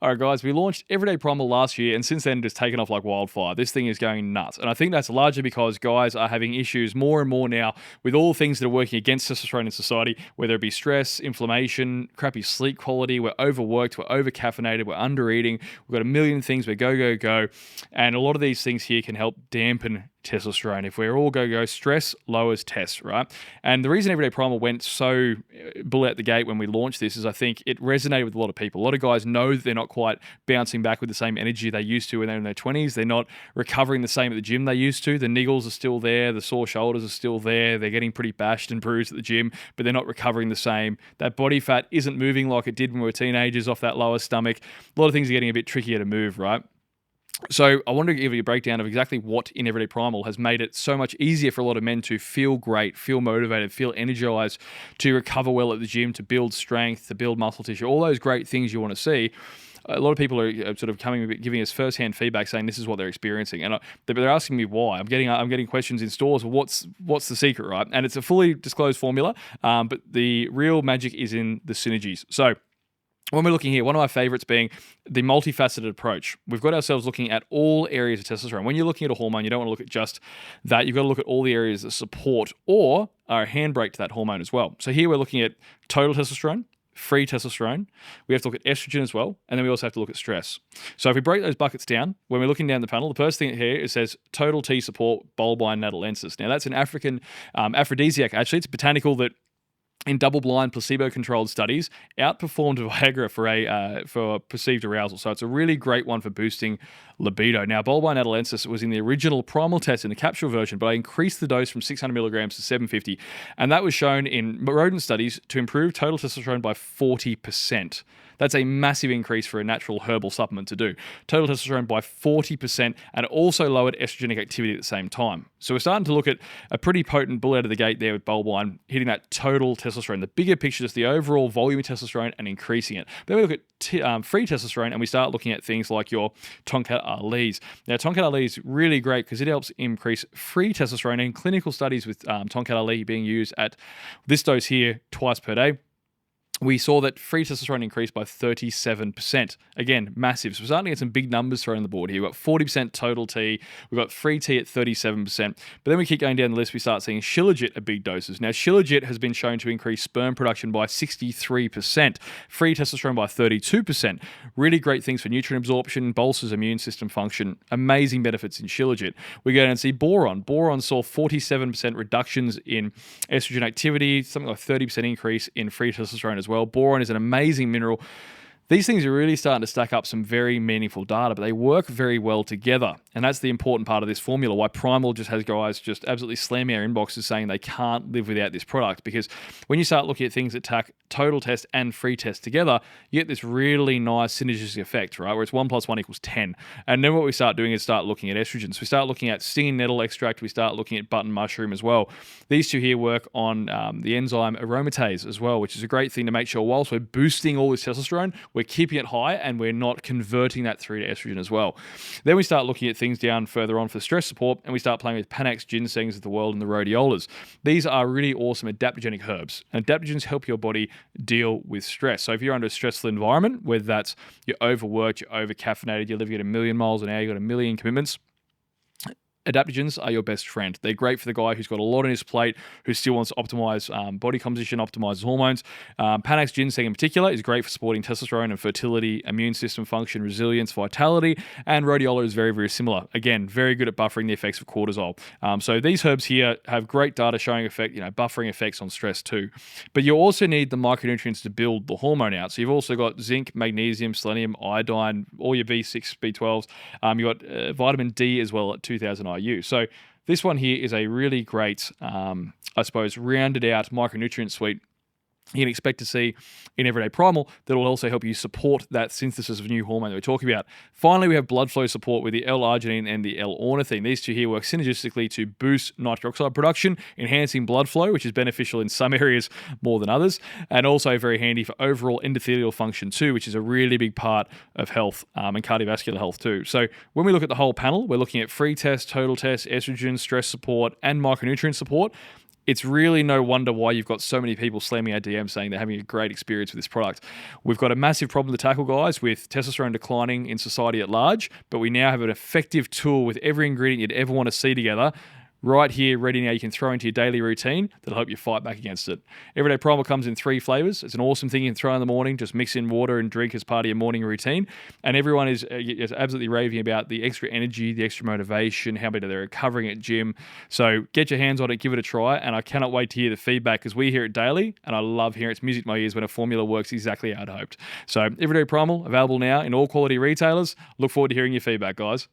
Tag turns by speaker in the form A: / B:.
A: All right, guys, we launched Everyday Primal last year, and since then, it's taken off like wildfire. This thing is going nuts. And I think that's largely because guys are having issues more and more now with all the things that are working against testosterone in society, whether it be stress, inflammation, crappy sleep quality. We're overworked, we're over-caffeinated, we're under-eating. We've got a million things. We're go, go, go. And a lot of these things here can help dampen testosterone. If we're all go, stress lowers test, right? And the reason Everyday Primal went so bull out the gate when we launched this is I think it resonated with a lot of people. A lot of guys know that they're not quite bouncing back with the same energy they used to when they're in their 20s. They're not recovering the same at the gym they used to. The niggles are still there. The sore shoulders are still there. They're getting pretty bashed and bruised at the gym, but they're not recovering the same. That body fat isn't moving like it did when we were teenagers off that lower stomach. A lot of things are getting a bit trickier to move, right? So I wanted to give you a breakdown of exactly what in Everyday Primal has made it so much easier for a lot of men to feel great, feel motivated, feel energized, to recover well at the gym, to build strength, to build muscle tissue, all those great things you want to see. A lot of people are sort of giving us first-hand feedback saying this is what they're experiencing, and they're asking me why. I'm getting questions in stores. Well, what's the secret, right? And it's a fully disclosed formula, but the real magic is in the synergies. So when we're looking here, one of my favorites being the multifaceted approach. We've got ourselves looking at all areas of testosterone. When you're looking at a hormone, you don't want to look at just that. You've got to look at all the areas that support or are a handbrake to that hormone as well. So here we're looking at total testosterone, free testosterone. We have to look at estrogen as well, and then we also have to look at stress. So if we break those buckets down, when we're looking down the panel, the first thing here it says total T support bulbine natalensis. Now that's an African aphrodisiac. Actually, it's a botanical that in double-blind, placebo-controlled studies, outperformed Viagra for perceived arousal. So it's a really great one for boosting libido. Now, bulbine natalensis was in the original primal test in the capsule version, but I increased the dose from 600 milligrams to 750, and that was shown in rodent studies to improve total testosterone by 40%. That's a massive increase for a natural herbal supplement to do. Total testosterone by 40%, and it also lowered estrogenic activity at the same time. So we're starting to look at a pretty potent bull out of the gate there with bulbine, hitting that total testosterone. The bigger picture is the overall volume of testosterone and increasing it. Then we look at free testosterone, and we start looking at things like your Tongkat-Ali's. Now, Tongkat-Ali is really great because it helps increase free testosterone, and clinical studies with Tongkat-Ali being used at this dose here twice per day, we saw that free testosterone increased by 37%. Again, massive. So we're starting to get some big numbers thrown on the board here. We've got 40% total T. We've got free T at 37%. But then we keep going down the list, we start seeing Shilajit at big doses. Now, Shilajit has been shown to increase sperm production by 63%, free testosterone by 32%. Really great things for nutrient absorption, bolsters immune system function. Amazing benefits in Shilajit. We go down and see boron. Boron saw 47% reductions in estrogen activity, something like 30% increase in free testosterone as well. Boron is an amazing mineral. These things are really starting to stack up some very meaningful data, but they work very well together. And that's the important part of this formula, why Primal just has guys just absolutely slamming our inboxes saying they can't live without this product. Because when you start looking at things that tack total test and free test together, you get this really nice synergistic effect, right? Where it's 1 + 1 = 10. And then what we start doing is start looking at estrogens. We start looking at stinging nettle extract. We start looking at button mushroom as well. These two here work on the enzyme aromatase as well, which is a great thing to make sure whilst we're boosting all this testosterone, we're keeping it high and we're not converting that through to estrogen as well. Then we start looking at things down further on for stress support, and we start playing with Panax ginsengs of the world and the rhodiolas. These are really awesome adaptogenic herbs, and adaptogens help your body deal with stress. So if you're under a stressful environment, whether that's you're overworked, you're over-caffeinated, you're living at 1,000,000 miles an hour, you've got a million commitments, adaptogens are your best friend. They're great for the guy who's got a lot on his plate, who still wants to optimize body composition, optimize hormones. Panax ginseng in particular is great for supporting testosterone and fertility, immune system function, resilience, vitality, and rhodiola is very, very similar. Again, very good at buffering the effects of cortisol. So these herbs here have great data showing buffering effects on stress too. But you also need the micronutrients to build the hormone out. So you've also got zinc, magnesium, selenium, iodine, all your B6, B12s. You've got vitamin D as well at 2000 IU. So this one here is a really great, rounded out micronutrient suite you can expect to see in Everyday Primal that will also help you support that synthesis of new hormone that we're talking about. Finally, we have blood flow support with the L-arginine and the L-ornithine. These two here work synergistically to boost nitric oxide production, enhancing blood flow, which is beneficial in some areas more than others, and also very handy for overall endothelial function too, which is a really big part of health and cardiovascular health too. So when we look at the whole panel, we're looking at free test, total test, estrogen, stress support, and micronutrient support. It's really no wonder why you've got so many people slamming our DM saying they're having a great experience with this product. We've got a massive problem to tackle, guys, with testosterone declining in society at large, but we now have an effective tool with every ingredient you'd ever want to see together right here, ready now. You can throw into your daily routine that'll help you fight back against it. Everyday Primal comes in 3 flavors. It's an awesome thing you can throw in the morning, just mix in water and drink as part of your morning routine. And everyone is absolutely raving about the extra energy, the extra motivation, how better they're recovering at gym. So get your hands on it, give it a try, and I cannot wait to hear the feedback because we hear it daily, and I love hearing it's music to my ears when a formula works exactly how I'd hoped. So Everyday Primal, available now in all quality retailers. Look forward to hearing your feedback, guys.